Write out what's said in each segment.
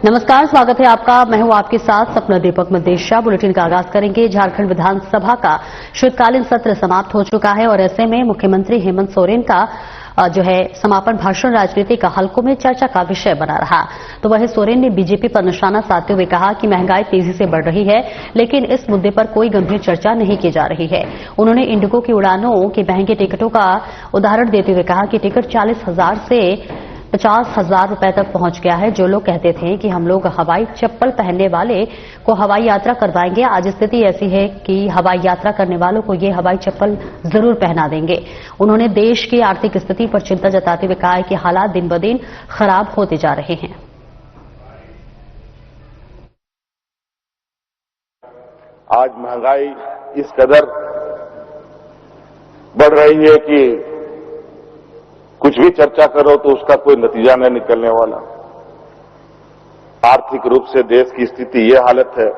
नमस्कार, स्वागत है आपका। मैं हूं आपके साथ सपना दीपक मदेशा। बुलेटिन का आगाज करेंगे। झारखंड विधानसभा का शीतकालीन सत्र समाप्त हो चुका है और ऐसे में मुख्यमंत्री हेमंत सोरेन का समापन भाषण राजनीति का हलकों में चर्चा का विषय बना रहा। तो वहीं सोरेन ने बीजेपी पर निशाना साधते हुए कहा कि महंगाई तेजी से बढ़ रही है, लेकिन इस मुद्दे पर कोई गंभीर चर्चा नहीं की जा रही है। उन्होंने इंडिगो की उड़ानों के महंगे टिकटों का उदाहरण देते हुए कहा कि टिकट 40,000 से 50,000 रुपए तक पहुंच गया है। जो लोग कहते थे कि हम लोग हवाई चप्पल पहनने वाले को हवाई यात्रा करवाएंगे, आज स्थिति ऐसी है कि हवाई यात्रा करने वालों को ये हवाई चप्पल जरूर पहना देंगे। उन्होंने देश की आर्थिक स्थिति पर चिंता जताते हुए कहा कि हालात दिन ब दिन खराब होते जा रहे हैं। आज महंगाई इस कदर बढ़ रही है कि कुछ भी चर्चा करो तो उसका कोई नतीजा नहीं निकलने वाला। आर्थिक रूप से देश की स्थिति ये हालत है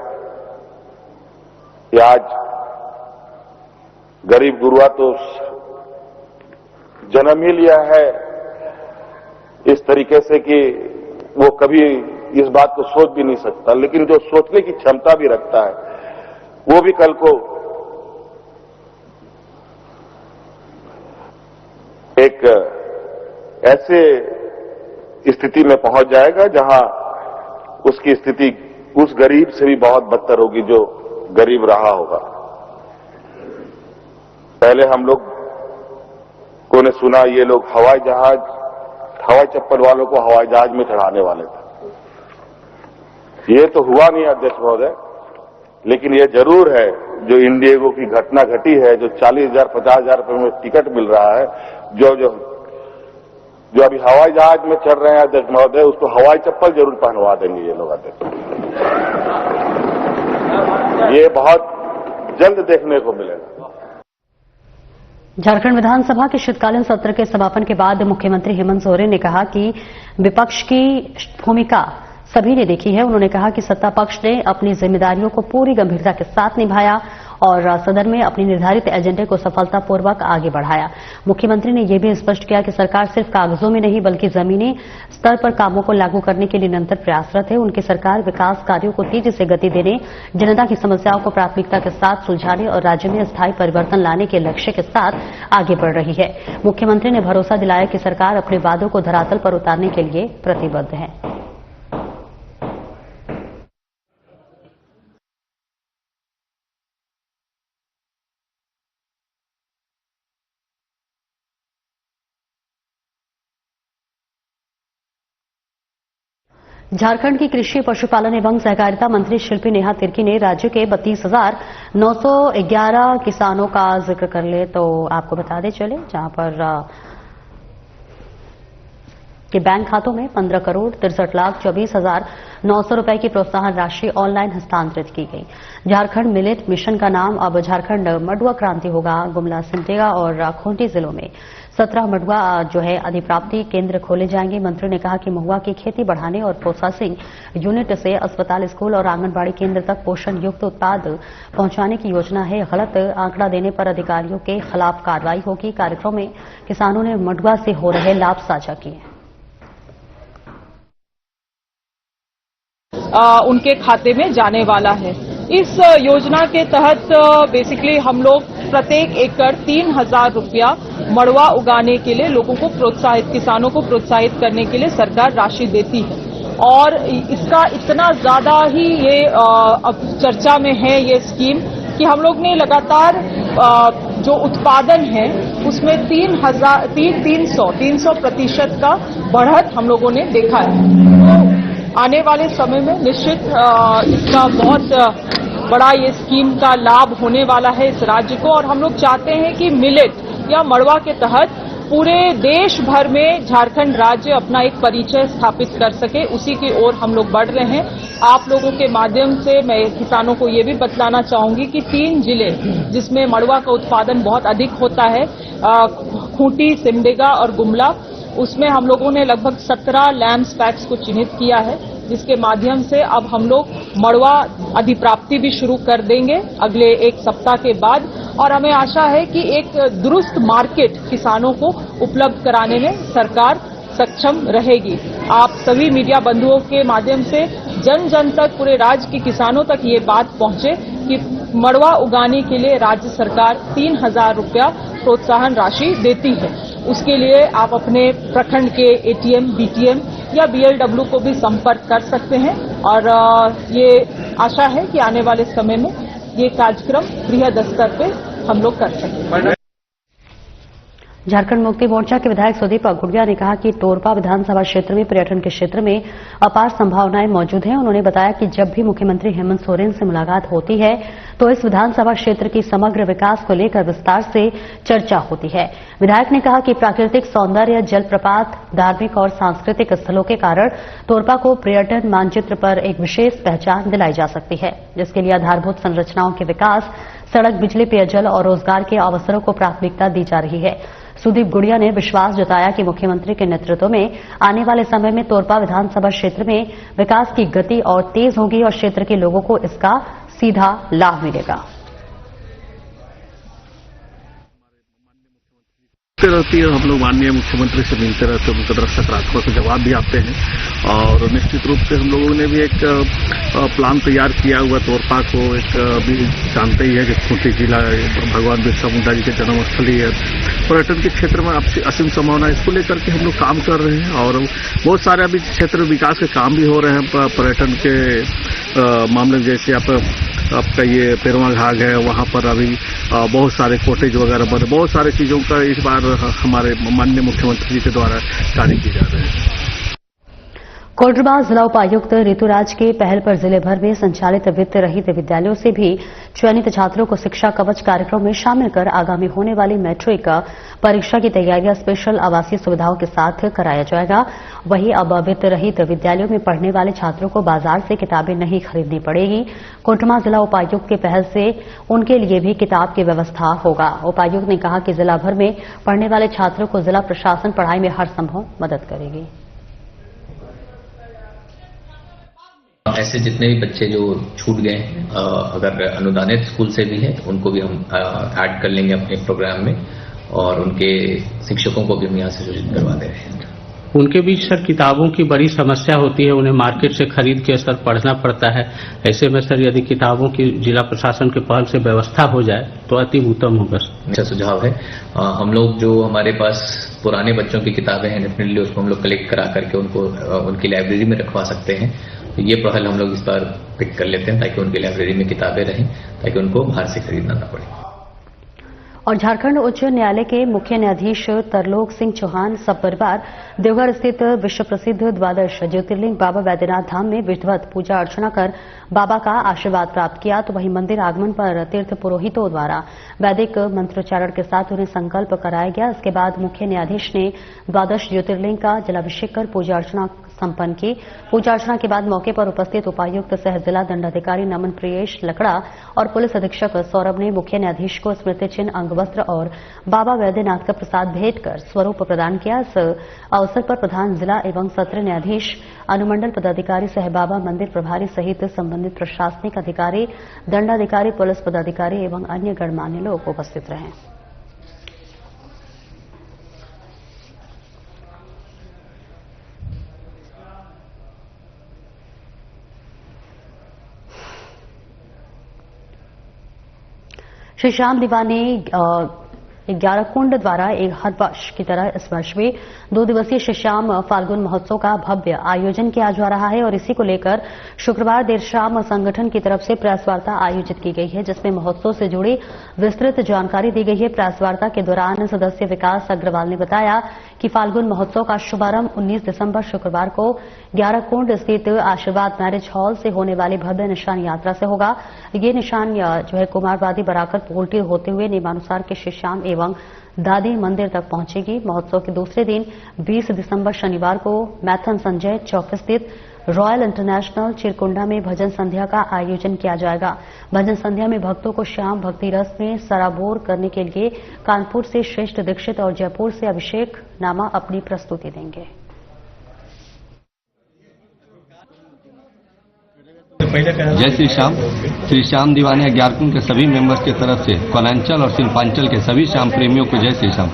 कि आज गरीब गुरुआ तो जन्म ही लिया है इस तरीके से कि वो कभी इस बात को सोच भी नहीं सकता, लेकिन जो सोचने की क्षमता भी रखता है वो भी कल को एक ऐसे स्थिति में पहुंच जाएगा जहां उसकी स्थिति उस गरीब से भी बहुत बदतर होगी जो गरीब रहा होगा। पहले हम लोग को ने सुना ये लोग हवाई चप्पल वालों को हवाई जहाज में चढ़ाने वाले थे। ये तो हुआ नहीं अध्यक्ष महोदय, लेकिन ये जरूर है जो इंडिगो की घटना घटी है, जो 40,000 50,000 रुपए में टिकट मिल रहा है, जो अभी हवाई जहाज में चढ़ रहे हैं अध्यक्ष महोदय, उसको हवाई चप्पल जरूर पहनवा देंगे ये लोग अध्यक्ष। ये बहुत जल्द देखने को मिलेगा। झारखंड विधानसभा के शीतकालीन सत्र के समापन के बाद मुख्यमंत्री हेमंत सोरेन ने कहा कि विपक्ष की भूमिका सभी ने देखी है। उन्होंने कहा कि सत्ता पक्ष ने अपनी जिम्मेदारियों को पूरी गंभीरता के साथ निभाया और सदन में अपने निर्धारित एजेंडे को सफलतापूर्वक आगे बढ़ाया। मुख्यमंत्री ने यह भी स्पष्ट किया कि सरकार सिर्फ कागजों में नहीं बल्कि जमीनी स्तर पर कामों को लागू करने के लिए निरंतर प्रयासरत है। उनकी सरकार विकास कार्यों को तेजी से गति देने, जनता की समस्याओं को प्राथमिकता के साथ सुलझाने और राज्य में स्थायी परिवर्तन लाने के लक्ष्य के साथ आगे बढ़ रही है। मुख्यमंत्री ने भरोसा दिलाया कि सरकार अपने वादों को धरातल पर उतारने के लिए प्रतिबद्ध है। झारखंड की कृषि, पशुपालन एवं सहकारिता मंत्री शिल्पी नेहा तिर्की ने राज्य के 32,911 किसानों का जिक्र कर ले तो आपको बता दें चले, जहां पर के बैंक खातों में 15,63,24,900 रुपए की प्रोत्साहन राशि ऑनलाइन हस्तांतरित की गई। झारखंड मिलेट मिशन का नाम अब झारखंड मडुआ क्रांति होगा। गुमला, सिमडेगा और खूंटी जिलों में 17 मडुआ अधिप्राप्ति केंद्र खोले जाएंगे। मंत्री ने कहा कि महुआ की खेती बढ़ाने और प्रोसेसिंग यूनिट से अस्पताल, स्कूल और आंगनबाड़ी केंद्र तक पोषण युक्त उत्पाद पहुंचाने की योजना है। गलत आंकड़ा देने पर अधिकारियों के खिलाफ कार्रवाई होगी। कार्यक्रम में किसानों ने मडुआ से हो रहे लाभ साझा किए। उनके खाते में जाने वाला है। इस योजना के तहत बेसिकली हम लोग प्रत्येक एकड़ 3,000 रुपया मड़ुआ उगाने के लिए लोगों को प्रोत्साहित, किसानों को प्रोत्साहित करने के लिए सरकार राशि देती है। और इसका इतना ज्यादा ही ये अब चर्चा में है ये स्कीम कि हम लोग ने लगातार जो उत्पादन है उसमें 300% का बढ़त हम लोगों ने देखा है। तो आने वाले समय में निश्चित इसका बहुत बड़ा ये स्कीम का लाभ होने वाला है इस राज्य को। और हम लोग चाहते हैं कि मिलेट या मड़वा के तहत पूरे देश भर में झारखंड राज्य अपना एक परिचय स्थापित कर सके, उसी की ओर हम लोग बढ़ रहे हैं। आप लोगों के माध्यम से मैं किसानों को ये भी बतलाना चाहूंगी कि 3 जिले जिसमें मड़वा का उत्पादन बहुत अधिक होता है, खूंटी, सिमडेगा और गुमला, उसमें हम लोगों ने लगभग 17 लैम्स पैक्स को चिन्हित किया है, जिसके माध्यम से अब हम लोग मड़वा अधिप्राप्ति भी शुरू कर देंगे अगले 1 सप्ताह के बाद। और हमें आशा है कि एक दुरुस्त मार्केट किसानों को उपलब्ध कराने में सरकार सक्षम रहेगी। आप सभी मीडिया बंधुओं के माध्यम से जन जन तक, पूरे राज्य के किसानों तक ये बात पहुंचे कि मड़वा उगाने के लिए राज्य सरकार 3,000 रुपया प्रोत्साहन राशि देती है। उसके लिए आप अपने प्रखंड के एटीएम, बीटीएम या बीएलडब्ल्यू को भी संपर्क कर सकते हैं और ये आशा है कि आने वाले समय में ये कार्यक्रम बृहद स्तर पे हम लोग कर सकेंगे। झारखंड मुक्ति मोर्चा के विधायक सुदीप गुड़िया ने कहा कि तोरपा विधानसभा क्षेत्र में पर्यटन के क्षेत्र में अपार संभावनाएं मौजूद हैं। उन्होंने बताया कि जब भी मुख्यमंत्री हेमंत सोरेन से मुलाकात होती है तो इस विधानसभा क्षेत्र की समग्र विकास को लेकर विस्तार से चर्चा होती है। विधायक ने कहा कि प्राकृतिक सौंदर्य, जलप्रपात, धार्मिक और सांस्कृतिक स्थलों के कारण तोरपा को पर्यटन मानचित्र पर एक विशेष पहचान दिलाई जा सकती है, जिसके लिए आधारभूत संरचनाओं के विकास, सड़क, बिजली, पेयजल और रोजगार के अवसरों को प्राथमिकता दी जा रही है। सुदीप गुड़िया ने विश्वास जताया कि मुख्यमंत्री के नेतृत्व में आने वाले समय में तोरपा विधानसभा क्षेत्र में विकास की गति और तेज होगी और क्षेत्र के लोगों को इसका सीधा लाभ मिलेगा। रहती है, हम लोग माननीय मुख्यमंत्री से मिलते रहते हैं, उनके तरफ सकारात्मक जवाब भी आते हैं और निश्चित रूप से हम लोगों ने भी एक प्लान तैयार किया हुआ तोरपा को। एक भी जानते ही है कि खूंटी जिला भगवान बिरसा मुंडा जी के जन्मस्थल ही है। पर्यटन के क्षेत्र में असीम संभावना, इसको लेकर के हम लोग काम कर रहे हैं और बहुत सारे अभी क्षेत्र विकास के काम भी हो रहे हैं। पर्यटन के मामले जैसे आपका ये पेरवा घाट है, वहां पर अभी बहुत सारे कॉटेज वगैरह बने, बहुत सारी चीजों का इस बार हमारे माननीय मुख्यमंत्री जी के द्वारा कार्य किए जा रहे हैं। कोडरमा जिला उपायुक्त ऋतुराज के पहल पर जिले भर में संचालित वित्त रहित विद्यालयों से भी चयनित छात्रों को शिक्षा कवच कार्यक्रम में शामिल कर आगामी होने वाली मैट्रिक परीक्षा की तैयारियां स्पेशल आवासीय सुविधाओं के साथ कराया जाएगा। वहीं अब वित्त रहित विद्यालयों में पढ़ने वाले छात्रों को बाजार से किताबें नहीं खरीदनी पड़ेगी। कोडरमा जिला उपायुक्त के पहल से उनके लिए भी किताब की व्यवस्था होगा। उपायुक्त ने कहा कि जिला भर में पढ़ने वाले छात्रों को जिला प्रशासन पढ़ाई में हर संभव मदद करेगी। ऐसे जितने भी बच्चे जो छूट गए हैं, अगर अनुदानित स्कूल से भी हैं, उनको भी हम ऐड कर लेंगे अपने प्रोग्राम में और उनके शिक्षकों को भी हम यहाँ से सूचित करवा दे रहे हैं। उनके बीच सर किताबों की बड़ी समस्या होती है, उन्हें मार्केट से खरीद के सर पढ़ना पड़ता है। ऐसे में सर यदि किताबों की जिला प्रशासन के पहल से व्यवस्था हो जाए तो अति उत्तम होगा। अच्छा सुझाव है। हम लोग जो हमारे पास पुराने बच्चों की किताबें हैं, डेफिनेटली उसको हम लोग कलेक्ट करा करके उनको उनकी लाइब्रेरी में रखवा सकते हैं। तो ये पहल हम लोग इस बार पिक कर लेते हैं ताकि उनकी लाइब्रेरी में किताबें रहें, ताकि उनको बाहर से खरीदना न पड़े। और झारखंड उच्च न्यायालय के मुख्य न्यायाधीश तरलोक सिंह चौहान सपरिवार देवघर स्थित विश्व प्रसिद्ध द्वादश ज्योतिर्लिंग बाबा बैद्यनाथ धाम में विधिवत पूजा अर्चना कर बाबा का आशीर्वाद प्राप्त किया। तो वहीं मंदिर आगमन पर तीर्थ पुरोहितों द्वारा वैदिक मंत्रोच्चारण के साथ उन्हें संकल्प कराया गया। इसके बाद मुख्य न्यायाधीश ने द्वादश ज्योतिर्लिंग का जलाभिषेक कर पूजा अर्चना संपन्न की। पूजा अर्चना के बाद मौके पर उपस्थित उपायुक्त सह जिला दंडाधिकारी नमन प्रियेश लकड़ा और पुलिस अधीक्षक सौरभ ने मुख्य न्यायाधीश को स्मृति चिन्ह, अंगवस्त्र और बाबा वैद्यनाथ का प्रसाद भेंट कर स्वरूप प्रदान किया। इस अवसर पर प्रधान जिला एवं सत्र न्यायाधीश, अनुमंडल पदाधिकारी सह बाबा मंदिर प्रभारी सहित संबंधित प्रशासनिक अधिकारी, दंडाधिकारी, पुलिस पदाधिकारी एवं अन्य गणमान्य लोग उपस्थित रहे। श्री श्याम दीवाने 11 कुंड द्वारा एक हर वर्ष की तरह इस वर्ष भी 2 दिवसीय श्री श्याम फाल्गुन महोत्सव का भव्य आयोजन किया जा रहा है और इसी को लेकर शुक्रवार देर शाम संगठन की तरफ से प्रेस वार्ता आयोजित की गई है, जिसमें महोत्सव से जुड़ी विस्तृत जानकारी दी गई है। प्रेस वार्ता के दौरान सदस्य विकास अग्रवाल ने बताया कि फाल्गुन महोत्सव का शुभारंभ 19 दिसंबर शुक्रवार को 11 कुंड स्थित आशीर्वाद मैरिज हॉल से होने वाली भव्य निशान यात्रा से होगा। ये निशान जो है कुमारवादी बराकर पोल्टी होते हुए नियमानुसार के श्री श्याम एवं दादी मंदिर तक पहुंचेगी। महोत्सव के दूसरे दिन 20 दिसंबर शनिवार को मैथन संजय चौक स्थित रॉयल इंटरनेशनल चिरकुंडा में भजन संध्या का आयोजन किया जाएगा। भजन संध्या में भक्तों को श्याम भक्ति रस में सराबोर करने के लिए कानपुर से श्रेष्ठ दीक्षित और जयपुर से अभिषेक नामा अपनी प्रस्तुति देंगे। जय श्री श्याम दीवाने 11 कुंड के सभी मेंबर्स की तरफ से कौलांचल और शिल्पांचल के सभी श्याम प्रेमियों को जय श्री श्याम।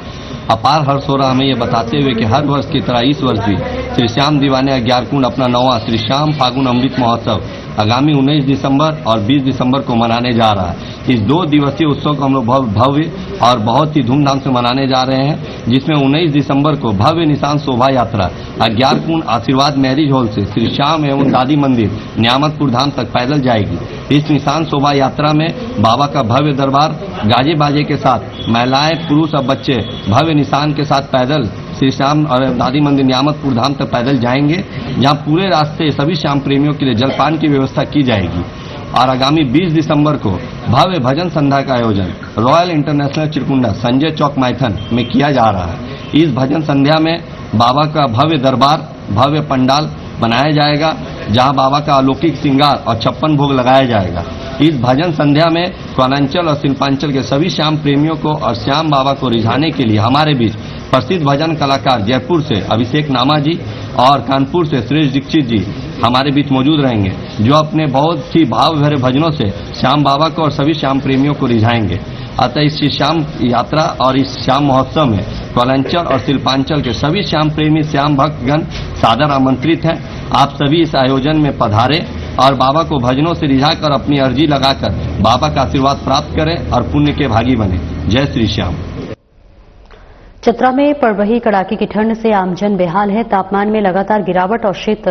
अपार हर्ष हो रहा हमें ये बताते हुए कि हर वर्ष की तरह इस वर्ष भी श्री श्याम दीवाने अज्ञारकुंड अपना 9वां श्री श्याम फागुन अमृत महोत्सव आगामी 19 दिसंबर और 20 दिसंबर को मनाने जा रहा है। इस 2 दिवसीय उत्सव को हम लोग भव्य और बहुत ही धूमधाम से मनाने जा रहे हैं, जिसमें 19 दिसंबर को भव्य निशान शोभा यात्रा अज्ञारकुंड आशीर्वाद मैरिज हॉल से श्री श्याम एवं दादी मंदिर न्यामतपुर धाम तक पैदल जाएगी। इस निशान शोभा यात्रा में बाबा का भव्य दरबार गाजे बाजे के साथ महिलाएं, पुरुष और बच्चे भव्य निशान के साथ पैदल श्री श्याम और दादी मंदिर न्यामतपुर धाम तक पैदल जाएंगे, जहां पूरे रास्ते सभी श्याम प्रेमियों के लिए जलपान की व्यवस्था की जाएगी। और आगामी 20 दिसंबर को भव्य भजन संध्या का आयोजन रॉयल इंटरनेशनल चिरकुंडा संजय चौक मैथन में किया जा रहा है। इस भजन संध्या में बाबा का भव्य दरबार, भव्य पंडाल बनाया जाएगा, जहां बाबा का अलौकिक श्रृंगार और 56 भोग लगाया जाएगा। इस भजन संध्या में कोयलांचल और शिल्पांचल के सभी श्याम प्रेमियों को और श्याम बाबा को रिझाने के लिए हमारे बीच प्रसिद्ध भजन कलाकार जयपुर से अभिषेक नामा जी और कानपुर से श्रेष्ठ दीक्षित जी हमारे बीच मौजूद रहेंगे, जो अपने बहुत ही भाव भरे भजनों से श्याम बाबा को और सभी श्याम प्रेमियों को रिझाएंगे। अतः इस श्याम यात्रा और इस श्याम महोत्सव में कोयलांचल और शिल्पांचल के सभी श्याम प्रेमी श्याम भक्तगण सादर आमंत्रित हैं। आप सभी इस आयोजन में पधारें और बाबा को भजनों से रिझाकर अपनी अर्जी लगाकर बाबा का आशीर्वाद प्राप्त करें और पुण्य के भागी बने। जय श्री श्याम। चतरा में पड़ रही कड़ाके की ठंड से आमजन बेहाल है। तापमान में लगातार गिरावट और शीत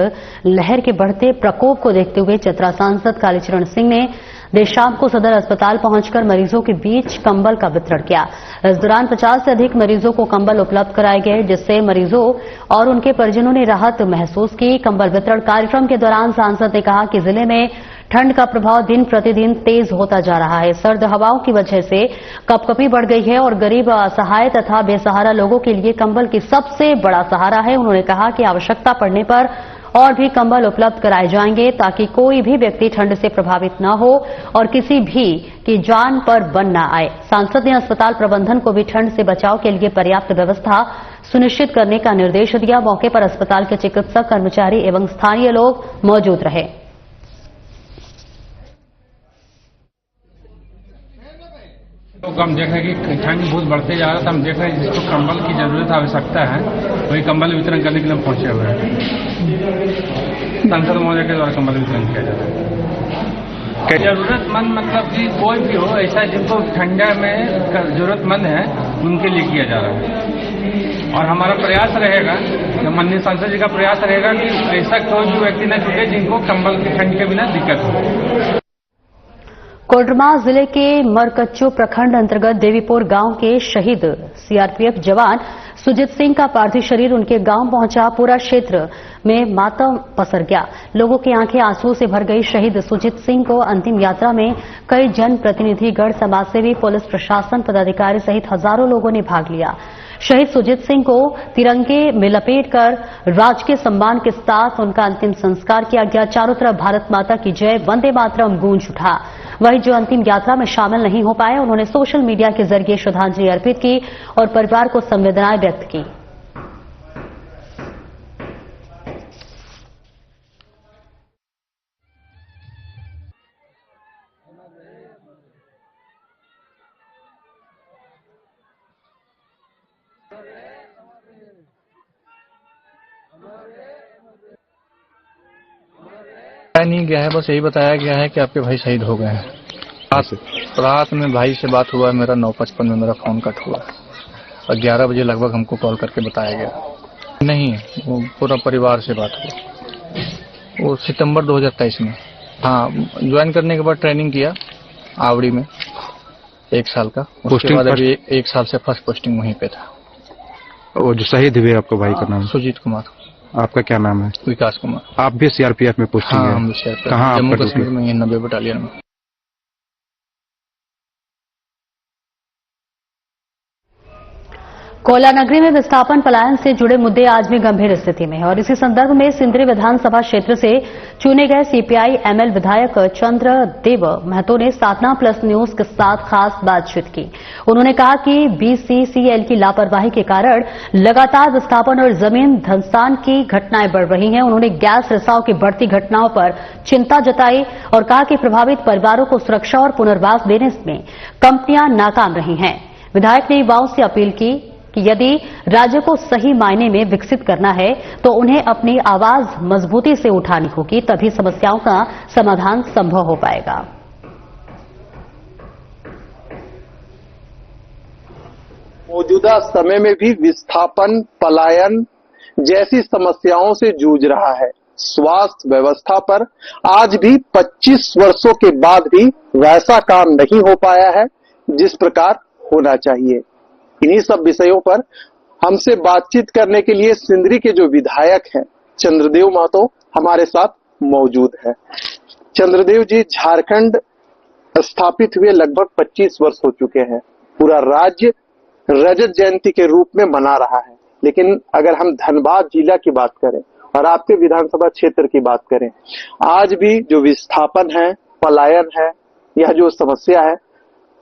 लहर के बढ़ते प्रकोप को देखते हुए चतरा सांसद कालीचरण सिंह ने देर शाम को सदर अस्पताल पहुंचकर मरीजों के बीच कंबल का वितरण किया। इस दौरान 50 से अधिक मरीजों को कंबल उपलब्ध कराए गए, जिससे मरीजों और उनके परिजनों ने राहत महसूस की। कंबल वितरण कार्यक्रम के दौरान सांसद ने कहा कि जिले में ठंड का प्रभाव दिन प्रतिदिन तेज होता जा रहा है। सर्द हवाओं की वजह से कपकपी बढ़ गई है और गरीब, असहाय तथा बेसहारा लोगों के लिए कंबल की सबसे बड़ा सहारा है। उन्होंने कहा कि आवश्यकता पड़ने पर और भी कंबल उपलब्ध कराए जाएंगे, ताकि कोई भी व्यक्ति ठंड से प्रभावित न हो और किसी भी की जान पर बन न आए। सांसद ने अस्पताल प्रबंधन को भी ठंड से बचाव के लिए पर्याप्त व्यवस्था सुनिश्चित करने का निर्देश दिया। मौके पर अस्पताल के चिकित्सक, कर्मचारी एवं स्थानीय लोग मौजूद रहे। तो हम देख रहे हैं कि ठंड बहुत बढ़ते जा रहा था। हम देख रहे हैं जिसको कंबल की जरूरत आवश्यकता है वही कंबल वितरण करने के लिए पहुंचे हुए हैं। सांसद महोदय के द्वारा कंबल वितरण किया जा रहा है। जरूरतमंद मतलब कि कोई भी हो ऐसा जिनको ठंडा में जरूरतमंद है उनके लिए किया जा रहा है। और हमारा प्रयास रहेगा, माननीय सांसद जी का प्रयास रहेगा कि ऐसा कोई भी व्यक्ति न छूटे जिनको कंबल की ठंड के बिना दिक्कत हो। कोडरमा जिले के मरकच्चो प्रखंड अंतर्गत देवीपुर गांव के शहीद सीआरपीएफ जवान सुजीत सिंह का पार्थिव शरीर उनके गांव पहुंचा। पूरा क्षेत्र में मातम पसर गया। लोगों की आंखें आंसू से भर गई। शहीद सुजीत सिंह को अंतिम यात्रा में कई जनप्रतिनिधिगण, समाजसेवी, पुलिस प्रशासन, पदाधिकारी सहित हजारों लोगों ने भाग लिया। शहीद सुजीत सिंह को तिरंगे में लपेटकर राजकीय सम्मान के साथ उनका अंतिम संस्कार किया गया। चारों तरफ भारत माता की जय, वंदे मातरम गूंज उठा। वहीं जो अंतिम यात्रा में शामिल नहीं हो पाए, उन्होंने सोशल मीडिया के जरिए श्रद्धांजलि अर्पित की और परिवार को संवेदनाएं व्यक्त की। नहीं गया है, बस यही बताया गया है कि आपके भाई शहीद हो गए हैं। रात में भाई से बात हुआ, मेरा 9:55 में मेरा फोन कट हुआ और 11 बजे लगभग हमको कॉल करके बताया गया। नहीं, वो पूरा परिवार से बात हुई। वो सितंबर 2023 में, हाँ, ज्वाइन करने के बाद ट्रेनिंग किया आवड़ी में 1 साल का। उसके बाद अभी 1 साल से फर्स्ट पोस्टिंग वहीं पे था। वो जो शहीद हुए आपको भाई का नाम? सुजीत कुमार। आपका क्या नाम है? विकास कुमार। आप भी सीआरपीएफ में पोस्टिंग है? हाँ, हम भी सीआरपीएफ, कहाँ? जम्मू कश्मीर में 90 बटालियन में। कोयला नगरी में विस्थापन पलायन से जुड़े मुद्दे आज भी गंभीर स्थिति में है और इसी संदर्भ में सिंदरी विधानसभा क्षेत्र से चुने गए सीपीआई एमएल विधायक चंद्रदेव महतो ने साधना प्लस न्यूज के साथ खास बातचीत की। उन्होंने कहा कि बीसीसीएल की लापरवाही के कारण लगातार विस्थापन और जमीन धंसान की घटनाएं बढ़ रही हैं। उन्होंने गैस रिसाव की बढ़ती घटनाओं पर चिंता जताई और कहा कि प्रभावित परिवारों को सुरक्षा और पुनर्वास देने में कंपनियां नाकाम रही हैं। विधायक ने युवाओं से अपील की कि यदि राज्य को सही मायने में विकसित करना है तो उन्हें अपनी आवाज मजबूती से उठानी होगी, तभी समस्याओं का समाधान संभव हो पाएगा। मौजूदा समय में भी विस्थापन, पलायन जैसी समस्याओं से जूझ रहा है। स्वास्थ्य व्यवस्था पर आज भी 25 वर्षों के बाद भी वैसा काम नहीं हो पाया है जिस प्रकार होना चाहिए। इन्हीं सब विषयों पर हमसे बातचीत करने के लिए सिंदरी के जो विधायक हैं चंद्रदेव महतो हमारे साथ मौजूद है। चंद्रदेव जी, झारखंड स्थापित हुए लगभग 25 वर्ष हो चुके हैं। पूरा राज्य रजत जयंती के रूप में मना रहा है, लेकिन अगर हम धनबाद जिला की बात करें और आपके विधानसभा क्षेत्र की बात करें, आज भी जो विस्थापन है, पलायन है, यह जो समस्या है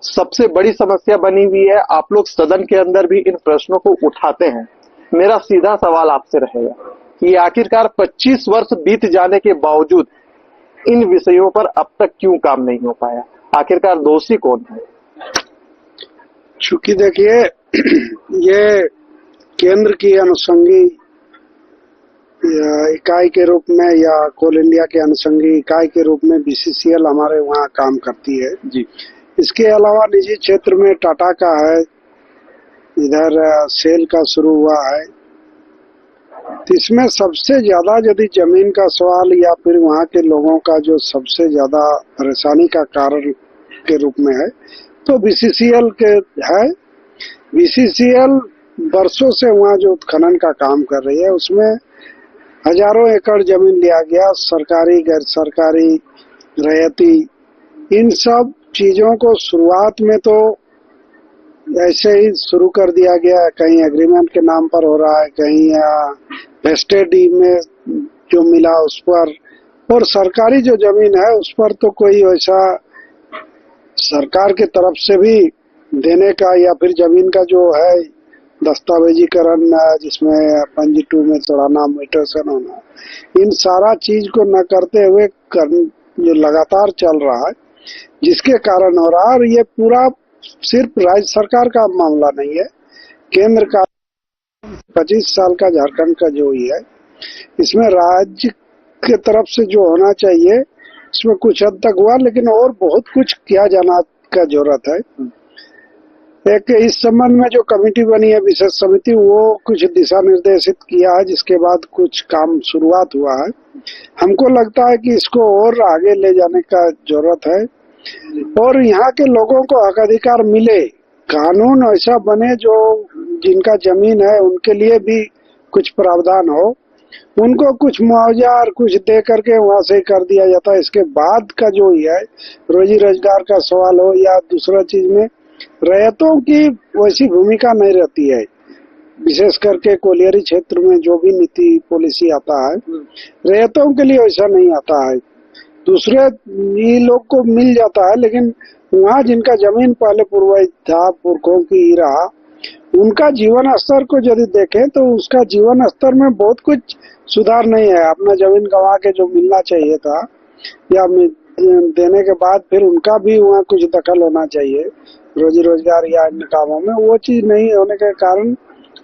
सबसे बड़ी समस्या बनी हुई है। आप लोग सदन के अंदर भी इन प्रश्नों को उठाते हैं। मेरा सीधा सवाल आपसे रहेगा कि आखिरकार 25 वर्ष बीत जाने के बावजूद इन विषयों पर अब तक क्यों काम नहीं हो पाया? आखिरकार दोषी कौन है? चूंकि देखिए, ये केंद्र की अनुषंगी इकाई के रूप में या कोल इंडिया के अनुषंगी इकाई के रूप में बीसीसीएल हमारे वहाँ काम करती है जी। इसके अलावा निजी क्षेत्र में टाटा का है, इधर सेल का शुरू हुआ है। तो इसमें सबसे ज्यादा यदि जमीन का सवाल या फिर वहाँ के लोगों का जो सबसे ज्यादा परेशानी का कारण के रूप में है तो बीसीसीएल के है। बीसीसीएल वर्षों से वहाँ जो उत्खनन का काम कर रही है उसमें हजारों एकड़ जमीन लिया गया, सरकारी गैर सरकारी रैयती, इन सब चीजों को शुरुआत में तो ऐसे ही शुरू कर दिया गया। कहीं एग्रीमेंट के नाम पर हो रहा है, कहीं वेस्टेड में जो मिला उस पर, और सरकारी जो जमीन है उस पर तो कोई वैसा सरकार की तरफ से भी देने का या फिर जमीन का जो है दस्तावेजीकरण जिसमें पंजी 2 में चढ़ाना, म्यूटेशन होना, इन सारा चीज को न करते हुए जो लगातार चल रहा है जिसके कारण हो रहा है। और ये पूरा सिर्फ राज्य सरकार का मामला नहीं है, केंद्र का 25 साल का झारखंड का जो ही है, इसमें राज्य के तरफ से जो होना चाहिए इसमें कुछ हद तक हुआ, लेकिन और बहुत कुछ किया जाना का जरूरत है। एक इस संबंध में जो कमेटी बनी है, विशेष समिति, वो कुछ दिशा निर्देशित किया है, जिसके बाद कुछ काम शुरुआत हुआ है। हमको लगता है कि इसको और आगे ले जाने का जरूरत है और यहाँ के लोगों को हक अधिकार मिले, कानून ऐसा बने जो जिनका जमीन है उनके लिए भी कुछ प्रावधान हो, उनको कुछ मुआवजा और कुछ दे करके वहाँ से कर दिया जाता है। इसके बाद का जो ही है रोजी रोजगार का सवाल हो या दूसरा चीज में, रैयतों की वैसी भूमिका नहीं रहती है। विशेष करके कोलियरी क्षेत्र में जो भी नीति पॉलिसी आता है रैयतों के लिए वैसा नहीं आता है। दूसरे ये लोग को मिल जाता है, लेकिन वहाँ जिनका जमीन पहले पूर्वज था, पुरखों की ही रहा, उनका जीवन स्तर को यदि देखें तो उसका जीवन स्तर में बहुत कुछ सुधार नहीं है। अपना जमीन गंवा के जो मिलना चाहिए था या देने के बाद फिर उनका भी वहाँ कुछ दखल होना चाहिए रोजी रोजगार या अन्य कामों में, वो चीज नहीं होने के कारण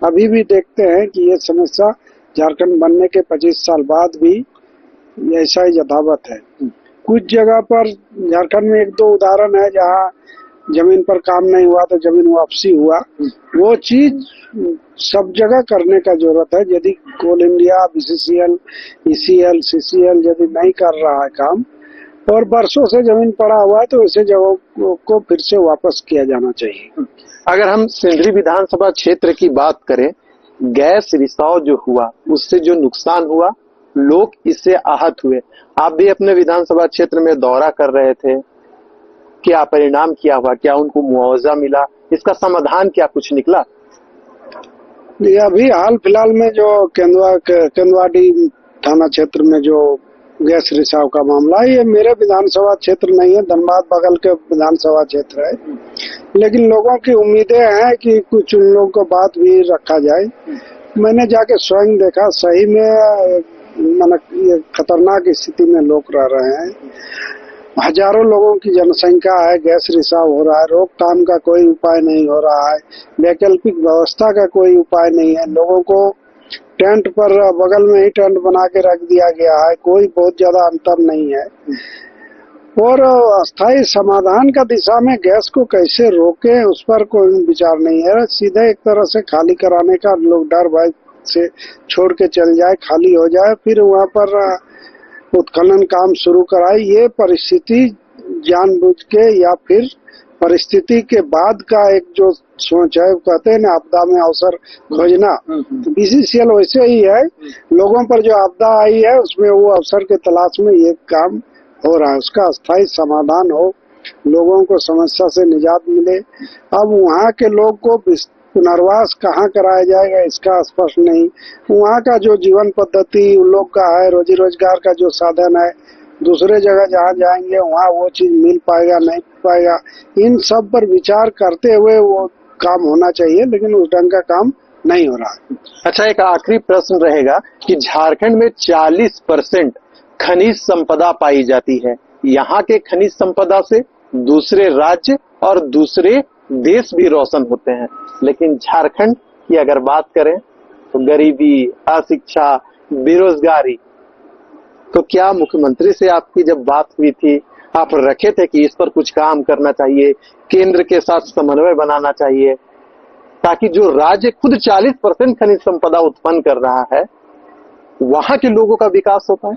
अभी भी देखते हैं कि ये समस्या झारखंड बनने के 25 साल बाद भी ऐसा ही यथावत है। कुछ जगह पर झारखंड में 1-2 उदाहरण है जहाँ जमीन पर काम नहीं हुआ तो जमीन वापसी हुआ, वो चीज सब जगह करने का जरूरत है। यदि कोल इंडिया, बीसीसीएल, ईसीएल, सीसीएल यदि नहीं कर रहा है काम और वर्षों से जमीन पड़ा हुआ है तो ऐसे जगहों को फिर से वापस किया जाना चाहिए। अगर हम सिंदरी विधानसभा क्षेत्र की बात करें, गैस रिसाव जो हुआ उससे जो नुकसान हुआ, लोग इससे आहत हुए। आप भी अपने विधानसभा क्षेत्र में दौरा कर रहे थे, क्या परिणाम क्या हुआ? क्या उनको मुआवजा मिला? इसका समाधान क्या कुछ निकला? अभी हाल फिलहाल में जो केंदुआडी थाना क्षेत्र में जो गैस रिसाव का मामला है, ये मेरे विधानसभा क्षेत्र नहीं है, धनबाद बगल के विधानसभा क्षेत्र है, लेकिन लोगों की उम्मीदें हैं कि कुछ उन लोगों को बात भी रखा जाए। मैंने जाके स्वयं देखा, सही में ये खतरनाक स्थिति में लोग रह रहे हैं हजारों लोगों की जनसंख्या है, गैस रिसाव हो रहा है, रोकथाम का कोई उपाय नहीं हो रहा है, वैकल्पिक व्यवस्था का कोई उपाय नहीं है। लोगों को टेंट पर बगल में ही टेंट बना के रख दिया गया है, कोई बहुत ज्यादा अंतर नहीं है। और अस्थायी समाधान का दिशा में गैस को कैसे रोके उस पर कोई विचार नहीं है। सीधे एक तरह से खाली कराने का लोग डर भय से छोड़ के चल जाए, खाली हो जाए, फिर वहां पर उत्खनन काम शुरू कराए। ये परिस्थिति जानबूझ के या फिर परिस्थिति के बाद का एक जो सोच है, कहते हैं ना आपदा में अवसर खोजना, तो बीसीसीएल वैसे ही है। लोगों पर जो आपदा आई है उसमें वो अवसर के तलाश में ये काम हो रहा है, उसका अस्थायी समाधान हो, लोगों को समस्या से निजात मिले। अब वहाँ के लोग को पुनर्वास कहाँ कराया जाएगा इसका स्पष्ट नहीं। वहाँ का जो जीवन पद्धति उन लोग का है, रोजी रोजगार का जो साधन है, दूसरे जगह जहाँ जाएंगे वहाँ वो चीज मिल पाएगा नहीं पाएगा, इन सब पर विचार करते हुए वो काम होना चाहिए, लेकिन उस ढंग का काम नहीं हो रहा है। अच्छा, एक आखिरी प्रश्न रहेगा कि झारखंड में 40% खनिज संपदा पाई जाती है। यहाँ के खनिज संपदा से दूसरे राज्य और दूसरे देश भी रोशन होते हैं, लेकिन झारखंड की अगर बात करें तो गरीबी, अशिक्षा, बेरोजगारी। तो क्या मुख्यमंत्री से आपकी जब बात हुई थी, आप रखे थे कि इस पर कुछ काम करना चाहिए, केंद्र के साथ समन्वय बनाना चाहिए, ताकि जो राज्य खुद 40% खनिज संपदा उत्पन्न कर रहा है वहां के लोगों का विकास हो पाए?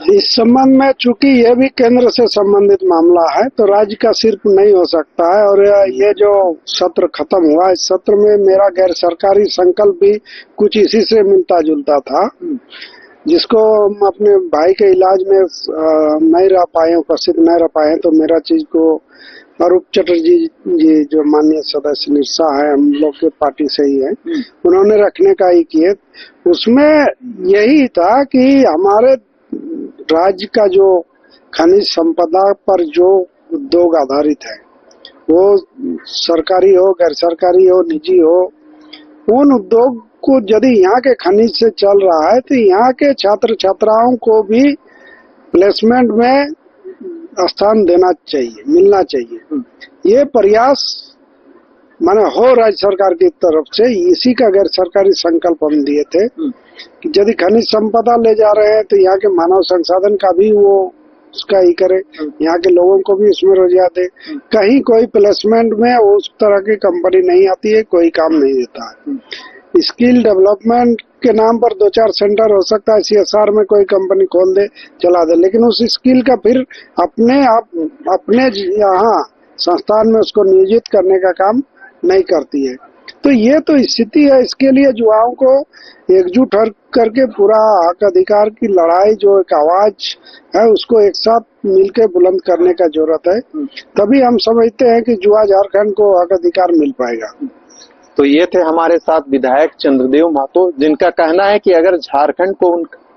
इस संबंध में चूंकि यह भी केंद्र से संबंधित मामला है तो राज्य का सिर्फ नहीं हो सकता है। और ये जो सत्र खत्म हुआ, इस सत्र में मेरा गैर सरकारी संकल्प भी कुछ इसी से मिलता जुलता था, जिसको हम अपने भाई के इलाज में नहीं रह पाए, उपस्थित नहीं रह पाए, तो मेरा चीज को अरूप चटर्जी जी जो माननीय सदस्य निरसा है, हम लोग के पार्टी से ही है, उन्होंने रखने का ही किए। उसमें यही था कि हमारे राज्य का जो खनिज संपदा पर जो उद्योग आधारित है, वो सरकारी हो, गैर सरकारी हो, निजी हो, उन उद्योग को यदि यहाँ के खनिज से चल रहा है तो यहाँ के छात्र छात्राओं को भी प्लेसमेंट में स्थान देना चाहिए, मिलना चाहिए। ये प्रयास माने हो राज्य सरकार की तरफ से, इसी का गैर सरकारी संकल्प हम दिए थे कि यदि खनिज संपदा ले जा रहे हैं तो यहाँ के मानव संसाधन का भी वो उसका ही करे, यहाँ के लोगों को भी उसमें रोजगार दे। कहीं कोई प्लेसमेंट में उस तरह की कंपनी नहीं आती है, कोई काम नहीं देता है। स्किल डेवलपमेंट के नाम पर 2-4 सेंटर हो सकता है, CSR में कोई कंपनी खोल दे, चला दे, लेकिन उस स्किल का फिर अपने यहाँ संस्थान में उसको नियोजित करने का काम नहीं करती है। तो ये तो स्थिति है। इसके लिए युवाओं को एकजुट करके पूरा हक अधिकार की लड़ाई जो एक आवाज है उसको एक साथ मिलकर बुलंद करने का जरूरत है, तभी हम समझते हैं कि युवा झारखंड को हक अधिकार मिल पाएगा। तो ये थे हमारे साथ विधायक चंद्रदेव महतो, जिनका कहना है कि अगर झारखंड को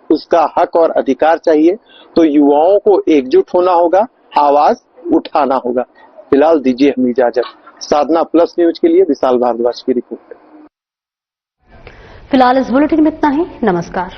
उसका हक और अधिकार चाहिए तो युवाओं को एकजुट होना होगा, आवाज उठाना होगा। फिलहाल दीजिए हमें इजाजत। साधना प्लस न्यूज के लिए विशाल भारद्वाज की रिपोर्ट। फिलहाल इस बुलेटिन में इतना ही। नमस्कार।